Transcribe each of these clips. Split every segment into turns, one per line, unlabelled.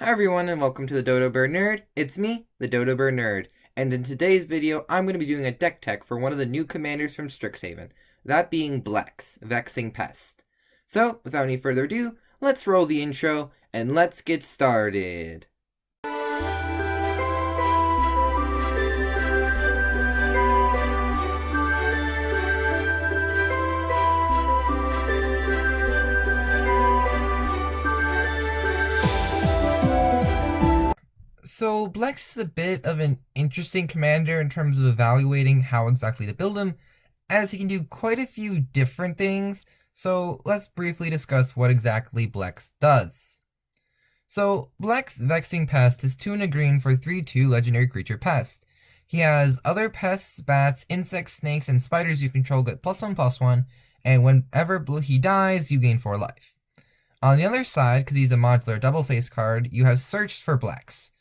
Hi everyone and welcome to the Dodo Bird Nerd. It's me, the Dodo Bird Nerd, and in today's video I'm going to be doing a deck tech for one of the new commanders from Strixhaven, that being Blex, Vexing Pest. So, without any further ado, let's roll the intro and let's get started. So Blex is a bit of an interesting commander in terms of evaluating how exactly to build him, as he can do quite a few different things, so let's briefly discuss what exactly Blex does. So Blex Vexing Pest is 2 and a green for 3/2 legendary creature pest. He has other pests, bats, insects, snakes, and spiders you control get +1/+1, and whenever he dies, you gain 4 life. On the other side, because he's a modular double face card, you have Searched for Blex.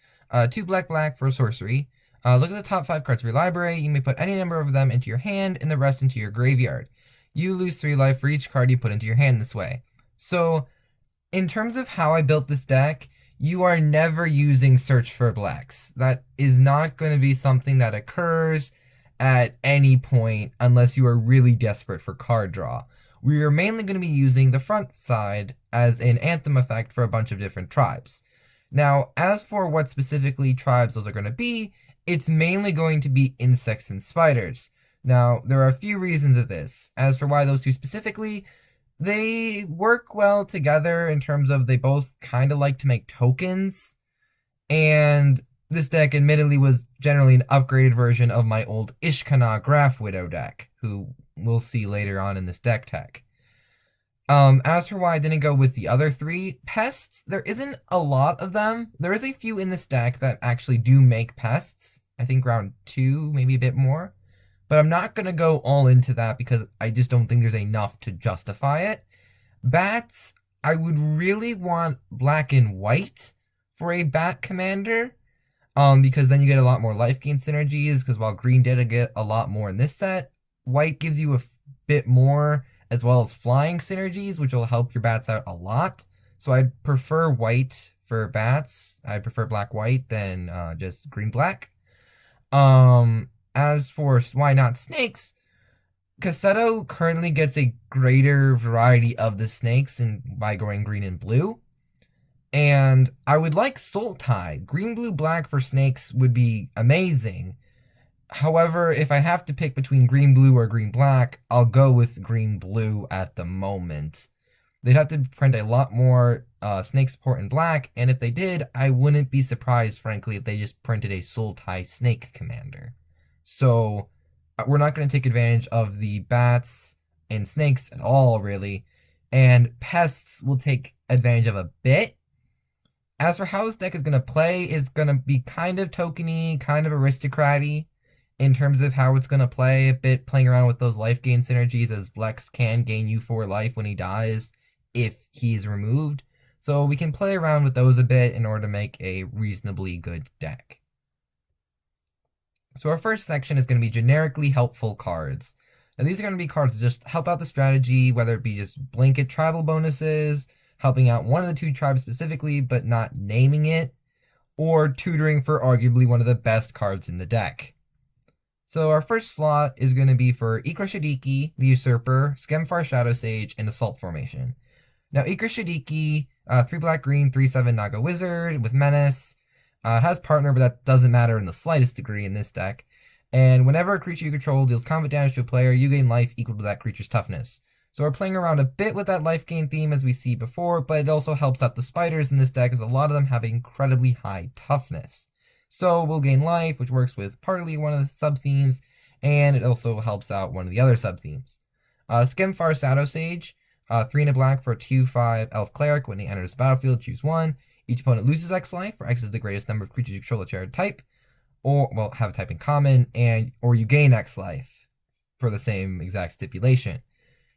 2 black for sorcery. Look at the top 5 cards of your library. You may put any number of them into your hand and the rest into your graveyard. You lose 3 life for each card you put into your hand this way. So, in terms of how I built this deck, you are never using Search for Blex. That is not going to be something that occurs at any point unless you are really desperate for card draw. We are mainly going to be using the front side as an anthem effect for a bunch of different tribes. Now, as for what specifically tribes those are going to be, it's mainly going to be insects and spiders. Now, there are a few reasons of this. As for why those two specifically, they work well together in terms of they both kind of like to make tokens. And this deck admittedly was generally an upgraded version of my old Ishkana Graph Widow deck, who we'll see later on in this deck tech. As for why I didn't go with the other 3 pests, there isn't a lot of them. There is a few in this deck that actually do make pests. I think around 2, maybe a bit more. But I'm not going to go all into that because I just don't think there's enough to justify it. Bats, I would really want black and white for a bat commander. Because then you get a lot more life gain synergies, because while green did get a lot more in this set, white gives you a bit more, as well as flying synergies, which will help your bats out a lot. So I'd prefer white for bats. I prefer black-white than just green-black. As for why not snakes, Cassetto currently gets a greater variety of the snakes by going green and blue. And I would like Sultai. Green, blue, black for snakes would be amazing. However, if I have to pick between green blue or green black, I'll go with green blue at the moment. They'd have to print a lot more snake support in black, and if they did, I wouldn't be surprised, frankly, if they just printed a Sultai snake commander. So, we're not going to take advantage of the bats and snakes at all, really, and pests will take advantage of a bit. As for how this deck is going to play, it's going to be kind of tokeny, kind of aristocrat-y. In terms of how it's going to play, a bit playing around with those life gain synergies, as Blex can gain you 4 life when he dies if he's removed. So we can play around with those a bit in order to make a reasonably good deck. So our first section is going to be generically helpful cards. Now these are going to be cards that just help out the strategy, whether it be just blanket tribal bonuses, helping out one of the 2 tribes specifically but not naming it, or tutoring for arguably one of the best cards in the deck. So our first slot is going to be for Ikra Shidiqi, the Usurper, Skemfar Shadowsage, and Assault Formation. Now Ikra Shidiqi, 3 black-green, 3/7 Naga Wizard with Menace. It has Partner, but that doesn't matter in the slightest degree in this deck. And whenever a creature you control deals combat damage to a player, you gain life equal to that creature's toughness. So we're playing around a bit with that life gain theme as we see before, but it also helps out the spiders in this deck, as a lot of them have incredibly high toughness. So we'll gain life, which works with partly one of the sub-themes, and it also helps out one of the other sub-themes. Skemfar Shadowsage, 3 and a black for a 2/5 Elf Cleric. When he enters the battlefield, choose 1. Each opponent loses X life, where X is the greatest number of creatures you control that share a type, or, well, have a type in common, or you gain X life for the same exact stipulation.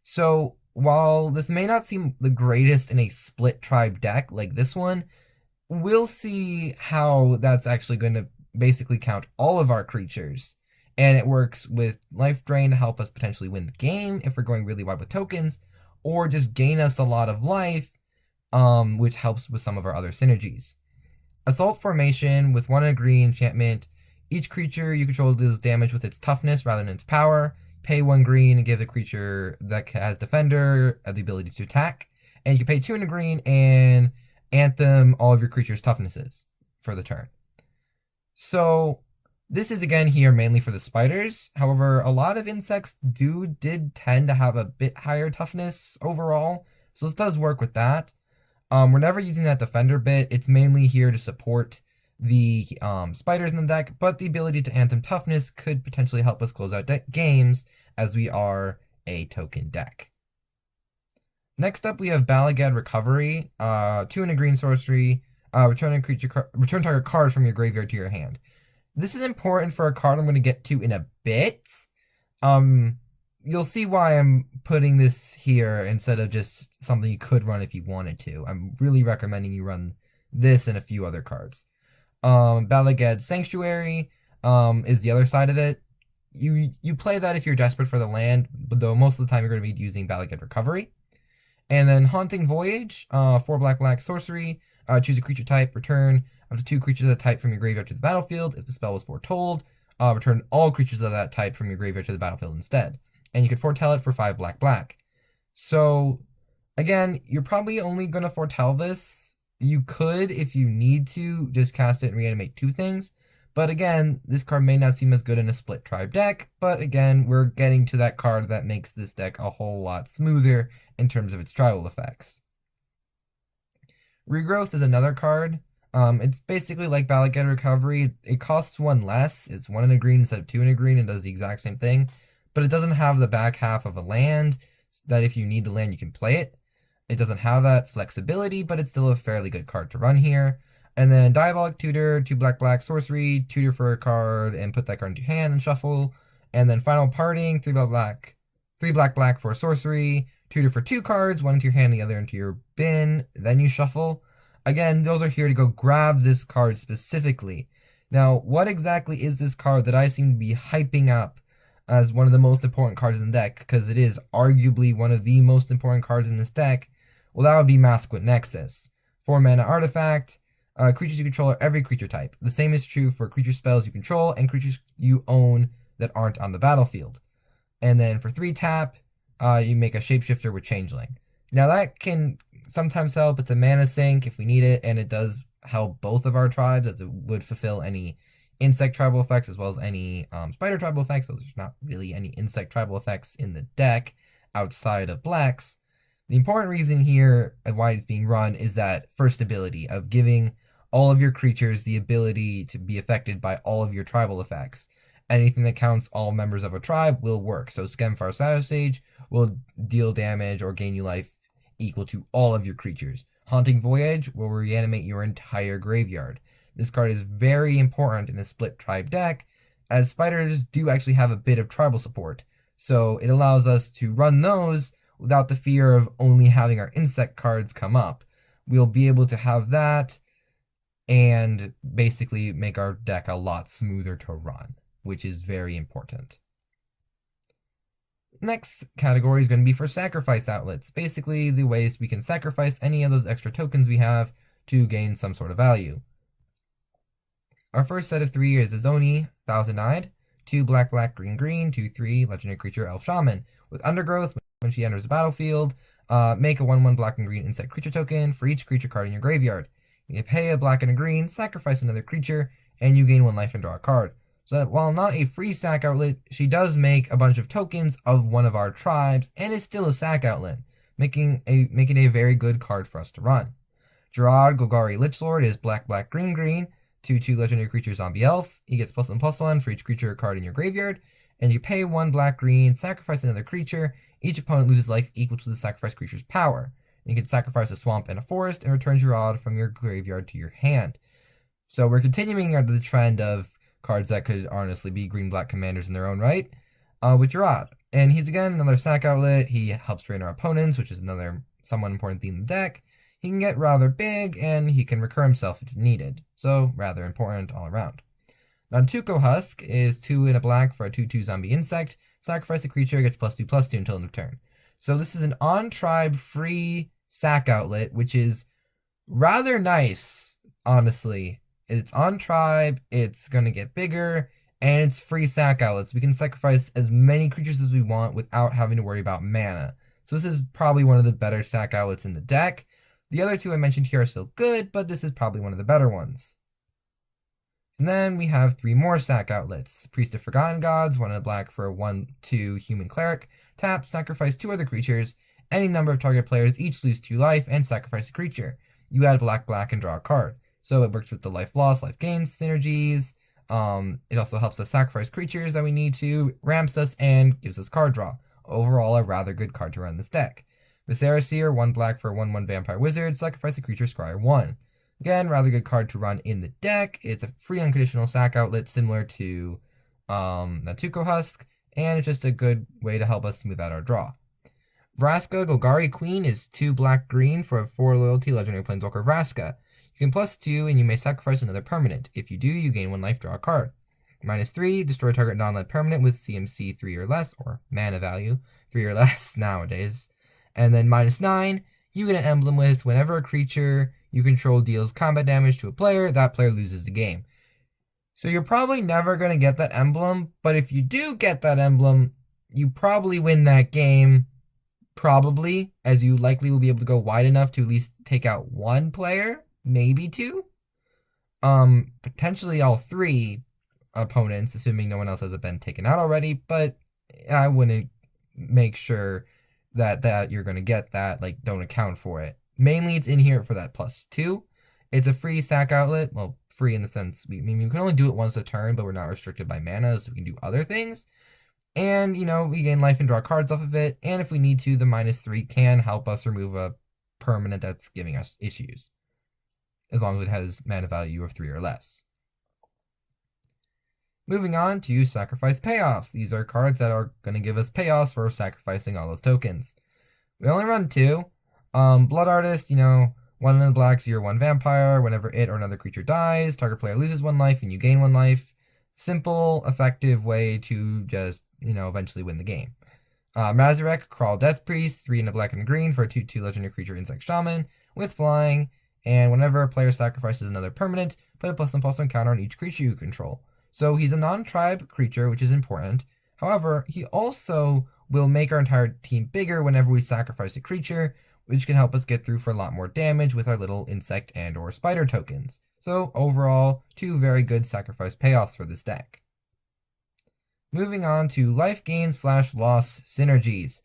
So while this may not seem the greatest in a split tribe deck like this one, we'll see how that's actually going to basically count all of our creatures. And it works with life drain to help us potentially win the game if we're going really wide with tokens, or just gain us a lot of life, which helps with some of our other synergies. Assault formation with 1 and a green enchantment. Each creature you control deals damage with its toughness rather than its power. Pay 1 green and give the creature that has defender the ability to attack. And you can pay 2 and a green and anthem all of your creature's toughnesses for the turn. So this is again here mainly for the spiders. However, a lot of insects did tend to have a bit higher toughness overall. So this does work with that. We're never using that defender bit. It's mainly here to support the spiders in the deck, but the ability to anthem toughness could potentially help us close out games as we are a token deck. Next up, we have Bala Ged Recovery, 2 and a green sorcery. Return target card from your graveyard to your hand. This is important for a card I'm going to get to in a bit. You'll see why I'm putting this here instead of just something you could run if you wanted to. I'm really recommending you run this and a few other cards. Bala Ged Sanctuary is the other side of it. You play that if you're desperate for the land, but though most of the time you're going to be using Bala Ged Recovery. And then Haunting Voyage, 4 black sorcery. Choose a creature type, return up to 2 creatures of that type from your graveyard to the battlefield. If the spell was foretold, return all creatures of that type from your graveyard to the battlefield instead. And you can foretell it for 5 black. So, again, you're probably only going to foretell this. You could, if you need to, just cast it and reanimate 2 things. But again, this card may not seem as good in a split tribe deck. But again, we're getting to that card that makes this deck a whole lot smoother in terms of its tribal effects. Regrowth is another card. It's basically like Bala Ged Recovery. It costs 1 less. It's 1 and a green instead of 2 and a green and does the exact same thing. But it doesn't have the back half of a land that if you need the land, you can play it. It doesn't have that flexibility, but it's still a fairly good card to run here. And then Diabolic Tutor, 2 black sorcery, tutor for a card, and put that card into your hand and shuffle. And then Final Parting, 3 black for a sorcery, tutor for 2 cards, 1 into your hand, the other into your bin, then you shuffle. Again, those are here to go grab this card specifically. Now, what exactly is this card that I seem to be hyping up as one of the most important cards in the deck, because it is arguably one of the most important cards in this deck? Well, that would be Masquet Nexus. 4 mana artifact. Creatures you control are every creature type. The same is true for creature spells you control and creatures you own that aren't on the battlefield. And then for 3 tap, you make a shapeshifter with Changeling. Now that can sometimes help. It's a mana sink if we need it, and it does help both of our tribes as it would fulfill any insect tribal effects as well as any spider tribal effects. So there's not really any insect tribal effects in the deck outside of Blex. The important reason here and why it's being run is that first ability of giving all of your creatures the ability to be affected by all of your tribal effects. Anything that counts all members of a tribe will work. So Skemfar Shadowsage will deal damage or gain you life equal to all of your creatures. Haunting Voyage will reanimate your entire graveyard. This card is very important in a split tribe deck, as spiders do actually have a bit of tribal support. So it allows us to run those without the fear of only having our insect cards come up. We'll be able to have that and basically make our deck a lot smoother to run, which is very important. Next category is going to be for sacrifice outlets. Basically, the ways we can sacrifice any of those extra tokens we have to gain some sort of value. Our first set of 3 is Azoni, Thousand-Eyed, 2 black, green, 2/3 legendary creature Elf Shaman. With Undergrowth, when she enters the battlefield, make a 1/1 black and green insect creature token for each creature card in your graveyard. You pay a black and a green, sacrifice another creature, and you gain 1 life and draw a card. So that while not a free sack outlet, she does make a bunch of tokens of one of our tribes, and is still a sack outlet, making it a very good card for us to run. Gerard Golgari Lichlord is black, green, 2/2 legendary creature zombie elf. He gets +1/+1 for each creature card in your graveyard, and you pay 1 black, green, sacrifice another creature. Each opponent loses life equal to the sacrificed creature's power. You can sacrifice a swamp and a forest and return Gerard from your graveyard to your hand. So we're continuing the trend of cards that could honestly be green-black commanders in their own right, with Gerard. And he's again another sack outlet. He helps drain our opponents, which is another somewhat important theme in the deck. He can get rather big, and he can recur himself if needed. So rather important all around. Nantuko Husk is 2 and a black for a 2/2 zombie insect. Sacrifice a creature, gets +2/+2 until end of turn. So this is an on-tribe free sack outlet, which is rather nice, honestly. It's on tribe, it's gonna get bigger, and it's free sack outlets. We can sacrifice as many creatures as we want without having to worry about mana. So this is probably one of the better sack outlets in the deck. The other two I mentioned here are still good, but this is probably one of the better ones. And then we have 3 more sack outlets. Priest of Forgotten Gods, 1 in the black for a 1/2 human cleric. Tap, sacrifice 2 other creatures. Any number of target players each lose 2 life and sacrifice a creature. You add black and draw a card. So it works with the life loss, life gains synergies. It also helps us sacrifice creatures that we need to, ramps us, and gives us card draw. Overall, a rather good card to run this deck. Viscera Seer, 1 black for a 1/1 vampire wizard. Sacrifice a creature, scry 1. Again, rather good card to run in the deck. It's a free unconditional sack outlet similar to Nantuko Husk, and it's just a good way to help us smooth out our draw. Vraska, Golgari Queen is 2 black-green for a 4 loyalty legendary planeswalker Vraska. You can +2 and you may sacrifice another permanent. If you do, you gain 1 life, draw a card. -3, destroy target non-land permanent with CMC 3 or less, or mana value 3 or less nowadays. And then -9, you get an emblem with whenever a creature you control deals combat damage to a player, that player loses the game. So you're probably never going to get that emblem, but if you do get that emblem, you probably win that game, probably, as you likely will be able to go wide enough to at least take out 1 player, maybe 2. Potentially all 3 opponents, assuming no one else has been taken out already, but I wouldn't make sure that you're going to get that, like, don't account for it. Mainly it's in here for that +2. It's a free sack outlet. Well, free in the sense, we can only do it once a turn, but we're not restricted by mana, so we can do other things. And, we gain life and draw cards off of it, and if we need to, the -3 can help us remove a permanent that's giving us issues, as long as it has mana value of 3 or less. Moving on to sacrifice payoffs. These are cards that are going to give us payoffs for sacrificing all those tokens. We only run 2. Blood Artist, 1 in the black, 0/1 vampire. Whenever it or another creature dies, target player loses 1 life and you gain 1 life. Simple, effective way to just, eventually win the game. Mazarek, Crawl Death Priest, 3 in the black and green for a 2/2 legendary creature insect shaman with flying. And whenever a player sacrifices another permanent, put a +1/+1 counter on each creature you control. So he's a non-tribe creature, which is important. However, he also will make our entire team bigger whenever we sacrifice a creature, which can help us get through for a lot more damage with our little insect and or spider tokens. So overall, 2 very good sacrifice payoffs for this deck. Moving on to life gain / loss synergies.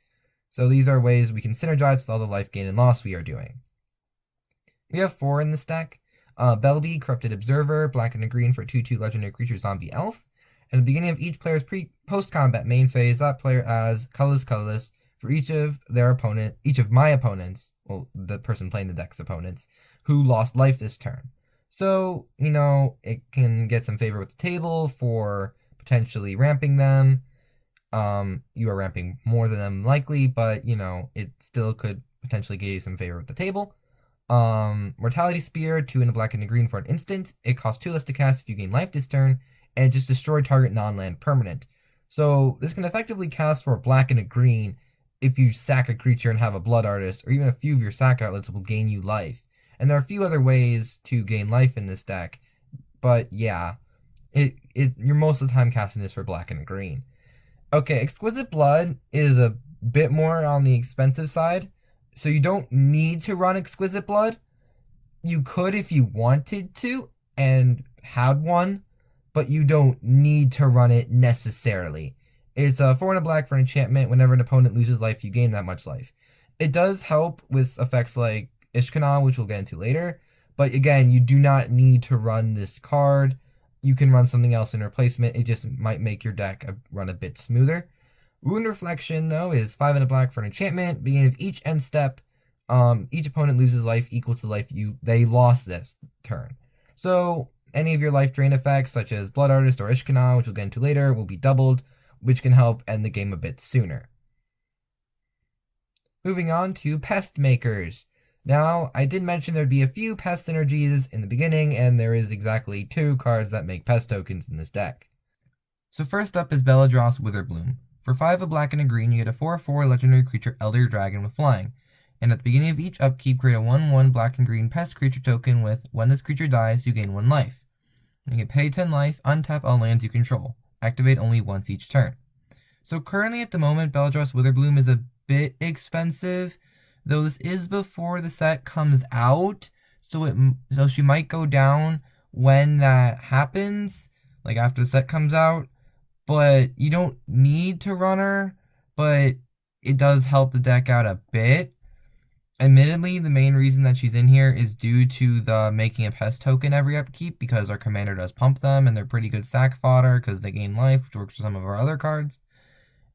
So these are ways we can synergize with all the life gain and loss we are doing. We have 4 in this deck. Belbe, Corrupted Observer, black and a green for a 2/2 legendary creature zombie elf. At the beginning of each player's post-combat main phase, that player adds colorless for each of my opponents, well, the person playing the deck's opponents, who lost life this turn. So, it can get some favor with the table for potentially ramping them. You are ramping more than them likely, but, it still could potentially give you some favor with the table. Mortality Spear, 2 in a black and a green for an instant. It costs 2 less to cast if you gain life this turn, and just destroy target non-land permanent. So this can effectively cast for a black and a green if you sack a creature and have a Blood Artist, or even a few of your sack outlets will gain you life. And there are a few other ways to gain life in this deck, but yeah, you're most of the time casting this for black and green. Okay, Exquisite Blood is a bit more on the expensive side, so you don't need to run Exquisite Blood. You could if you wanted to and had one, but you don't need to run it necessarily. It's a 4 and a black for an enchantment. Whenever an opponent loses life, you gain that much life. It does help with effects like Ishkanah, which we'll get into later, but again, you do not need to run this card. You can run something else in replacement. It just might make your deck run a bit smoother. Wound Reflection, though, is 5 and a black for an enchantment. Beginning of each end step, each opponent loses life equal to the life they lost this turn. So any of your life drain effects, such as Blood Artist or Ishkanah, which we'll get into later, will be doubled, which can help end the game a bit sooner. Moving on to Pest Makers. Now, I did mention there'd be a few pest synergies in the beginning, and there is exactly 2 cards that make pest tokens in this deck. So first up is Beledros Witherbloom. For 5 a black and a green, you get a 4/4 legendary creature Elder Dragon with flying. And at the beginning of each upkeep, create a 1/1 black and green pest creature token with, when this creature dies, you gain 1 life. You can pay 10 life, untap all lands you control. Activate only once each turn. So currently at the moment, Beledros Witherbloom is a bit expensive, though this is before the set comes out, so she might go down when that happens, like after the set comes out. But you don't need to run her, but it does help the deck out a bit. Admittedly, the main reason that she's in here is due to the making a pest token every upkeep, because our commander does pump them and they're pretty good sack fodder because they gain life, which works for some of our other cards.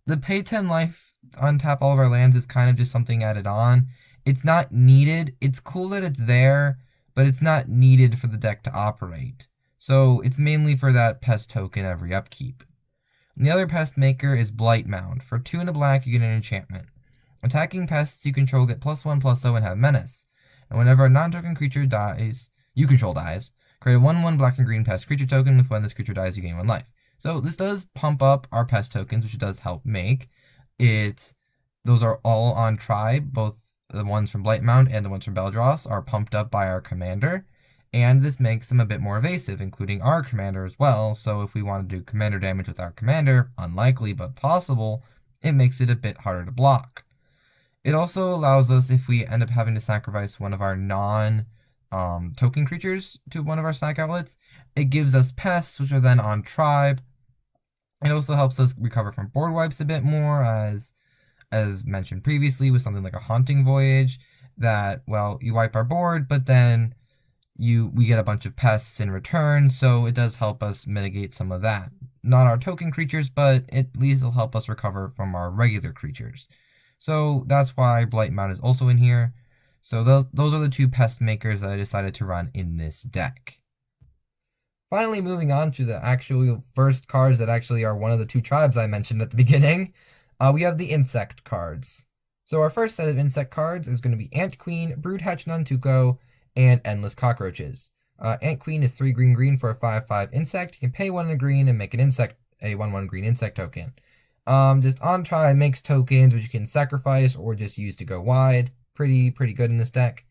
The pay 10 life, untap all of our lands is kind of just something added on. It's not needed. It's cool that it's there, but it's not needed for the deck to operate. So it's mainly for that pest token every upkeep. And the other pest maker is Blight Mound. For 2 and a black, you get an enchantment. Attacking pests you control get +1/+0 and have menace. And whenever a non-token creature dies, you control dies, create a 1/1 black and green pest creature token with when this creature dies, you gain 1 life. So this does pump up our pest tokens, which it does help make. Those are all on tribe, both the ones from Blight Mound and the ones from Beledros are pumped up by our commander. And this makes them a bit more evasive, including our commander as well. So if we want to do commander damage with our commander, unlikely but possible, it makes it a bit harder to block. It also allows us, if we end up having to sacrifice one of our non-token creatures to one of our snack outlets, it gives us pests, which are then on tribe. It also helps us recover from board wipes a bit more, as mentioned previously with something like a Haunting Voyage, that, well, you wipe our board, but then we get a bunch of pests in return, so it does help us mitigate some of that. Not our token creatures, but at least it'll help us recover from our regular creatures. So that's why Blight Mound is also in here. So those are the 2 pest makers that I decided to run in this deck. Finally, moving on to the actual first cards that actually are one of the 2 tribes I mentioned at the beginning, we have the insect cards. So our first set of insect cards is going to be Ant Queen, Broohatch Nantuko, and Endless Cockroaches. Ant Queen is 3 green for a 5/5 insect. You can pay 1 and a green and make an insect a 1/1 green insect token. Just on try makes tokens which you can sacrifice or just use to go wide. Pretty good in this deck.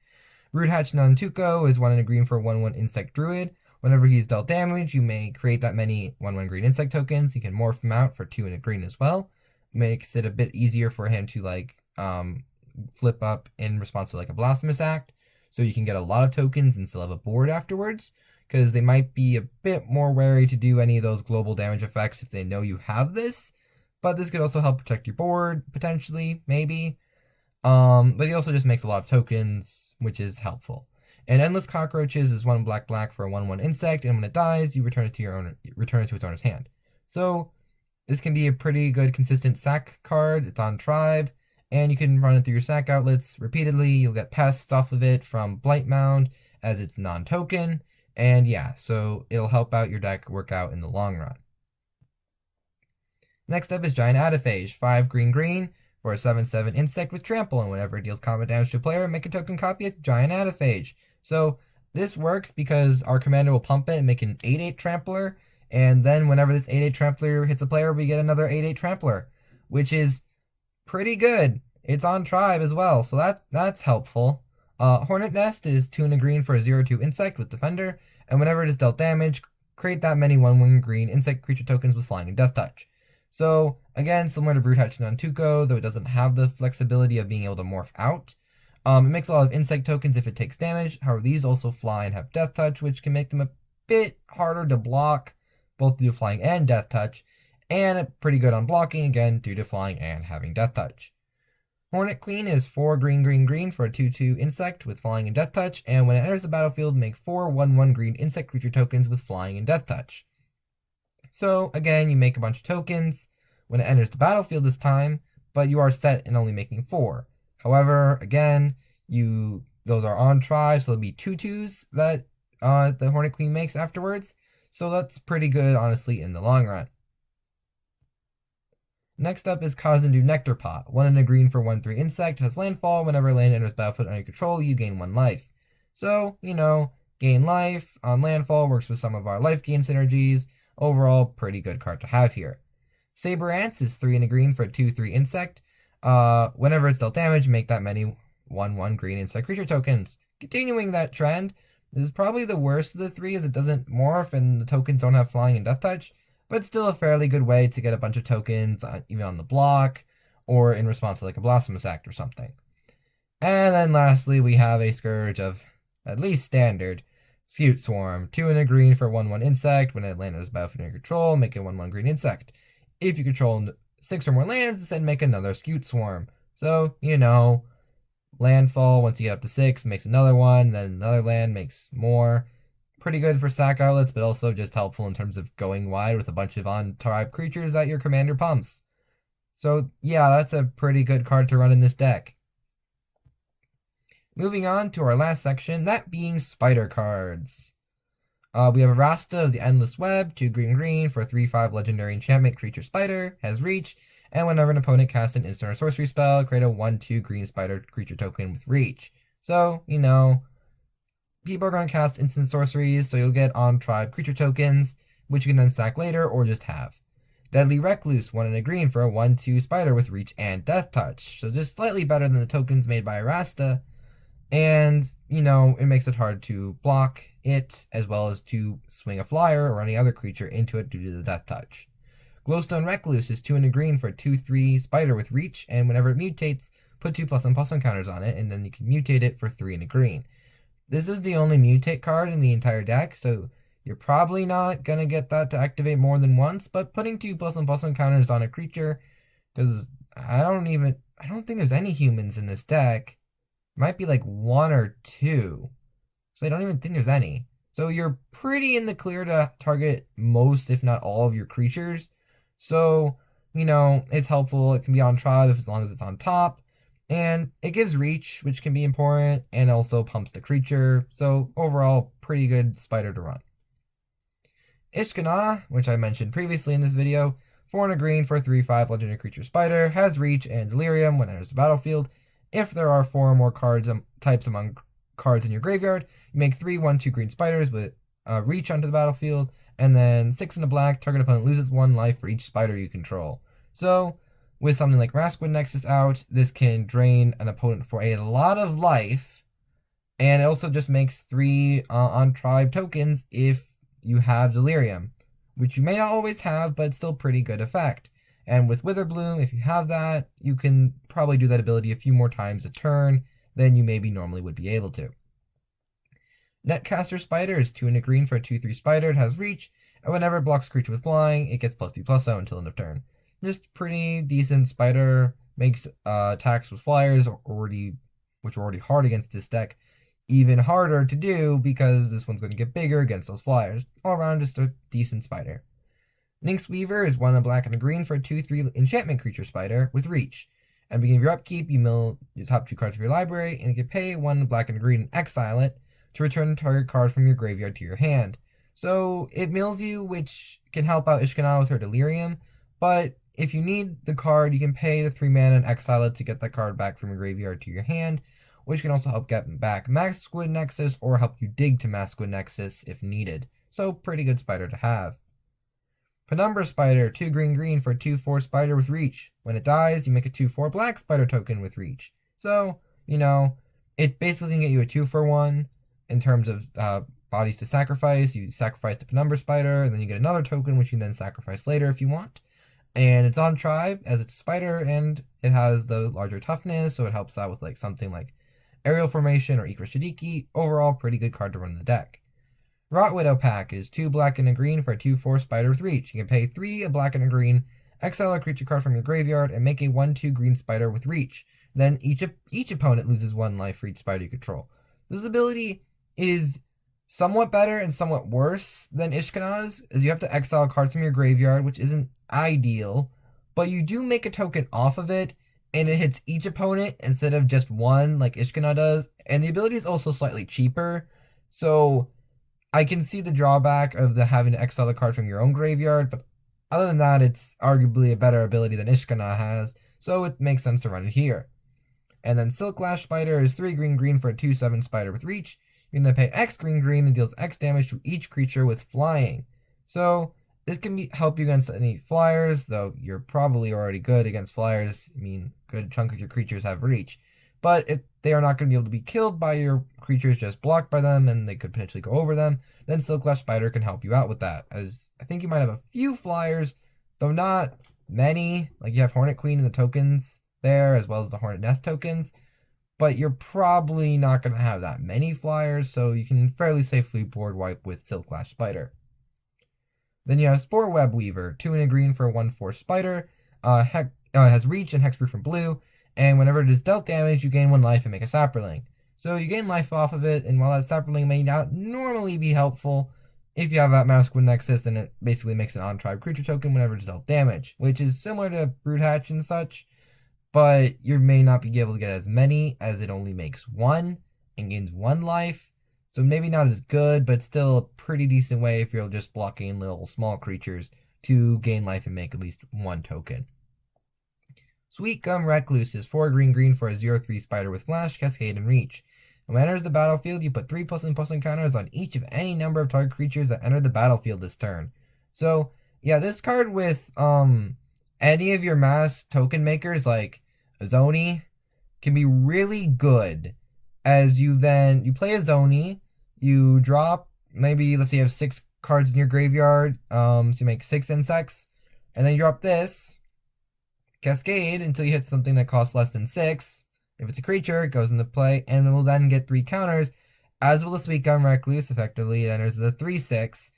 Broohatch Nantuko is 1 and a green for a 1/1 insect druid. Whenever he's dealt damage, you may create that many 1/1 green insect tokens. You can morph him out for 2 and a green as well. Makes it a bit easier for him to flip up in response to like a Blasphemous Act. So you can get a lot of tokens and still have a board afterwards, because they might be a bit more wary to do any of those global damage effects if they know you have this. But this could also help protect your board, potentially, maybe. But he also just makes a lot of tokens, which is helpful. And Endless Cockroaches is 1 black for a 1/1 insect, and when it dies, you return it to its owner's hand. So this can be a pretty good consistent sack card. It's on tribe, and you can run it through your sack outlets repeatedly. You'll get pests off of it from Blight Mound, as it's non-token. And yeah, so it'll help out your deck work out in the long run. Next up is Giant Adephage, 5 green for a 7/7 insect with trample, and whenever it deals combat damage to a player, make a token copy of Giant Adephage. So this works because our commander will pump it and make an 8/8 trampler, and then whenever this 8/8 trampler hits a player, we get another 8/8 trampler, which is pretty good. It's on tribe as well, so that's helpful. Hornet Nest is 2 and a green for a 0/2 insect with defender, and whenever it is dealt damage, create that many 1/1 green insect creature tokens with flying and death touch. So again, similar to Broohatch Nantuko, though it doesn't have the flexibility of being able to morph out. It makes a lot of insect tokens if it takes damage. However, these also fly and have death touch, which can make them a bit harder to block, both due to flying and death touch, and pretty good on blocking, again, due to flying and having death touch. Hornet Queen is 4 green for a 2/2 insect with flying and death touch, and when it enters the battlefield, make 4 1/1 green insect creature tokens with flying and death touch. So again, you make a bunch of tokens when it enters the battlefield this time, but you are set in only making 4. However, again, those are on tribe, so there'll be 2/2s that the Hornet Queen makes afterwards. So that's pretty good, honestly, in the long run. Next up is Kazandu Nectarpot, 1 and a green for 1/3 insect, has landfall. Whenever land enters battlefield under your control, you gain 1 life. So, gain life on landfall, works with some of our life gain synergies. Overall, pretty good card to have here. Saber Ants is 3 and a green for a 2/3 insect. Whenever it's dealt damage, make that many 1/1 green insect creature tokens. Continuing that trend, This is probably the worst of the three as it doesn't morph and the tokens don't have flying and death touch, but it's still a fairly good way to get a bunch of tokens even on the block or in response to like a Blasphemous Act or something. And then lastly, we have a Scourge of at least standard Scute Swarm, 2 and a green for 1/1 insect. When it lands a battlefield under your control, make a 1/1 green insect. If you control 6 or more lands, then make another Scute Swarm. So, landfall, once you get up to 6, makes another one, then another land makes more. Pretty good for sack outlets, but also just helpful in terms of going wide with a bunch of on-tribe creatures that your commander pumps. So, yeah, that's a pretty good card to run in this deck. Moving on to our last section, that being spider cards. We have Arasta of the Endless Web, 2 green for a 3/5 legendary enchantment creature spider, has reach, and whenever an opponent casts an instant or sorcery spell, create a 1/2 green spider creature token with reach. So, people are going to cast instant sorceries, so you'll get on-tribe creature tokens, which you can then sack later or just have. Deadly Recluse, 1 and a green for a 1/2 spider with reach and death touch. So just slightly better than the tokens made by Arasta. And, it makes it hard to block it, as well as to swing a flyer or any other creature into it due to the death touch. Glowstone Recluse is 2 and a green for a 2/3 spider with reach, and whenever it mutates, put 2+1/+1 counters on it, and then you can mutate it for 3 and a green. This is the only mutate card in the entire deck, so you're probably not going to get that to activate more than once, but putting 2+1/+1 counters on a creature, because I don't think there's any humans in this deck. Might be like 1 or 2. So I don't even think there's any. So you're pretty in the clear to target most, if not all, of your creatures. So, it's helpful. It can be on tribe as long as it's on top. And it gives reach, which can be important, and also pumps the creature. So overall, pretty good spider to run. Ishkana, which I mentioned previously in this video, 4 and a green for a 3/5 legendary creature spider, has reach and delirium when it enters the battlefield. If there are 4 or more types among cards in your graveyard, you make 3 1/2 green spiders with reach onto the battlefield, and then 6 in a black, target opponent loses 1 life for each spider you control. So, with something like Rotwidow Nexus out, this can drain an opponent for a lot of life, and it also just makes 3 on-tribe tokens if you have delirium, which you may not always have, but it's still pretty good effect. And with Witherbloom, if you have that, you can probably do that ability a few more times a turn than you maybe normally would be able to. Netcaster Spider is 2 and a green for a 2/3 spider. It has reach, and whenever it blocks a creature with flying, it gets +2/+0 until end of turn. Just pretty decent spider. Makes attacks with flyers, which are already hard against this deck, even harder to do because this one's going to get bigger against those flyers. All around, just a decent spider. Nyx Weaver is 1 black and a green for a 2/3 enchantment creature spider with reach. At the beginning of your upkeep, you mill the top 2 cards of your library, and you can pay 1 black and a green and exile it to return the target card from your graveyard to your hand. So it mills you, which can help out Ishkana with her delirium, but if you need the card, you can pay the 3 mana and exile it to get that card back from your graveyard to your hand, which can also help get back Masquid Nexus or help you dig to Masquid Nexus if needed. So pretty good spider to have. Penumbra Spider, 2 green for a 2/4 spider with reach. When it dies, you make a 2/4 black spider token with reach. So, it basically can get you a 2-for-1 in terms of bodies to sacrifice. You sacrifice the Penumbra Spider, and then you get another token, which you can then sacrifice later if you want. And it's on tribe, as it's a spider, and it has the larger toughness, so it helps out with like something like Aerial Formation or Ikra Shidiqi. Overall, pretty good card to run in the deck. Rotwidow Pack is 2 black and a green for a 2/4 spider with reach. You can pay 3 a black and a green, exile a creature card from your graveyard, and make a 1/2 green spider with reach. Then each opponent loses 1 life for each spider you control. This ability is somewhat better and somewhat worse than Ishkana's, as you have to exile cards from your graveyard, which isn't ideal, but you do make a token off of it, and it hits each opponent instead of just one like Ishkana does, and the ability is also slightly cheaper, so I can see the drawback of having to exile the card from your own graveyard, but other than that, it's arguably a better ability than Ishkana has, so it makes sense to run it here. And then Silklash Spider is 3 green for a 2/7 spider with reach. You can then pay X green and deals X damage to each creature with flying. So this can help you against any flyers, though you're probably already good against flyers. I mean, good chunk of your creatures have reach. but if they are not going to be able to be killed by your creatures, just blocked by them, and they could potentially go over them, then Silklash Spider can help you out with that. As I think you might have a few flyers, though not many. Like you have Hornet Queen and the tokens there, as well as the Hornet Nest tokens, but you're probably not going to have that many flyers, so you can fairly safely board wipe with Silklash Spider. Then you have Sporeweb Weaver, 2 and a green for a 1/4 spider, has reach and hexproof from blue, and whenever it is dealt damage, you gain 1 life and make a sapperling. So you gain life off of it, and while that sapperling may not normally be helpful, if you have that Masquerade Nexus, then it basically makes an on-tribe creature token whenever it's dealt damage, which is similar to Broohatch and such, but you may not be able to get as many as it only makes 1 and gains 1 life. So maybe not as good, but still a pretty decent way if you're just blocking little small creatures to gain life and make at least 1 token. Sweet Gum Recluse is 4 green for a 0/3 spider with Flash, Cascade, and Reach. When it enters the battlefield, you put 3+1/+1 counters on each of any number of target creatures that enter the battlefield this turn. So, yeah, this card with any of your mass token makers like Zoni can be really good. As you play a Zoni, you drop, maybe, let's say you have 6 cards in your graveyard, so you make 6 insects, and then you drop this Cascade until you hit something that costs less than 6. If it's a creature, it goes into play, and it will then get 3 counters, as will the Sweet Gum Recluse. Effectively, it enters the 3/6,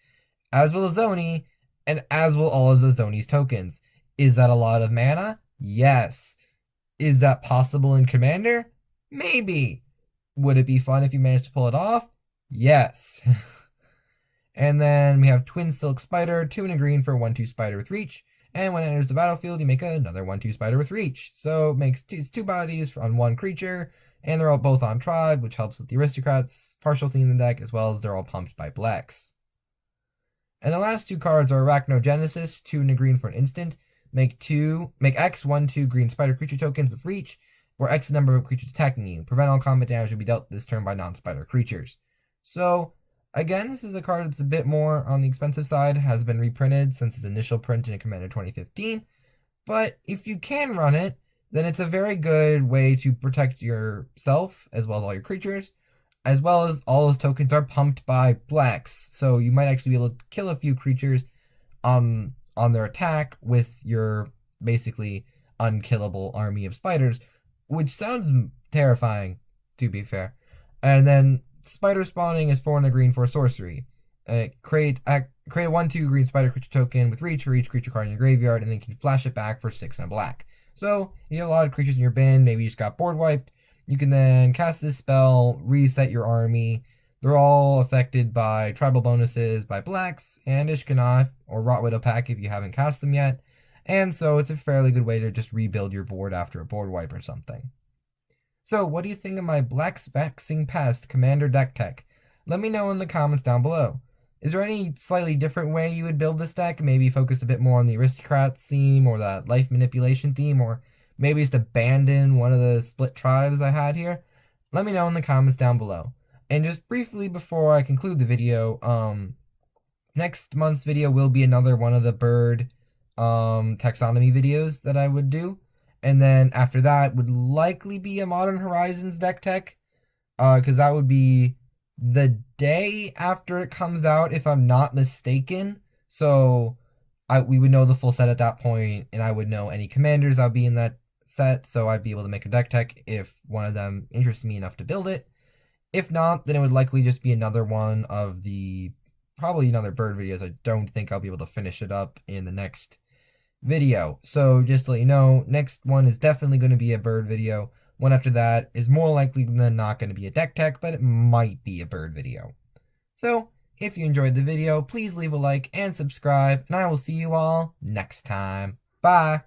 as will the Zoni, and as will all of the Zoni's tokens. Is that a lot of mana? Yes. Is that possible in Commander? Maybe. Would it be fun if you managed to pull it off? Yes. And then we have Twin Silk Spider, 2 and a green for a 1/2 spider with reach. And when it enters the battlefield, you make another 1/2 spider with reach. So it makes it's 2 bodies on 1 creature, and they're all both on tribe, which helps with the aristocrats, partial theme in the deck, as well as they're all pumped by Blex. And the last 2 cards are Arachnogenesis, 2 and a green for an instant. Make X 1/2 green spider creature tokens with reach, or X number of creatures attacking you. Prevent all combat damage will be dealt this turn by non-spider creatures. So, again, this is a card that's a bit more on the expensive side, has been reprinted since its initial print in Commander 2015, but if you can run it, then it's a very good way to protect yourself, as well as all your creatures, as well as all those tokens are pumped by Blex, so you might actually be able to kill a few creatures on their attack with your basically unkillable army of spiders, which sounds terrifying, to be fair. And then spider spawning is 4 and a green for a sorcery. Create a 1/2 green spider creature token with reach for each creature card in your graveyard, and then you can flash it back for 6 and a black. So you have a lot of creatures in your bin, maybe you just got board wiped. You can then cast this spell, reset your army. They're all affected by tribal bonuses by Blex and Ishkanah or Rotwidow Pack if you haven't cast them yet. And so it's a fairly good way to just rebuild your board after a board wipe or something. So what do you think of my Blex Vexing Pest Commander deck tech? Let me know in the comments down below. Is there any slightly different way you would build this deck? Maybe focus a bit more on the aristocrats theme or that life manipulation theme, or maybe just abandon one of the split tribes I had here? Let me know in the comments down below. And just briefly before I conclude the video, next month's video will be another one of the bird taxonomy videos that I would do. And then after that would likely be a Modern Horizons deck tech, because that would be the day after it comes out, if I'm not mistaken. So we would know the full set at that point, and I would know any commanders that would be in that set, so I'd be able to make a deck tech if one of them interests me enough to build it. If not, then it would likely just be another one of the, probably another bird videos. I don't think I'll be able to finish it up in the next video. So just to let you know, next one is definitely going to be a bird video. One after that is more likely than not going to be a deck tech, but it might be a bird video. So if you enjoyed the video, please leave a like and subscribe, and I will see you all next time. Bye!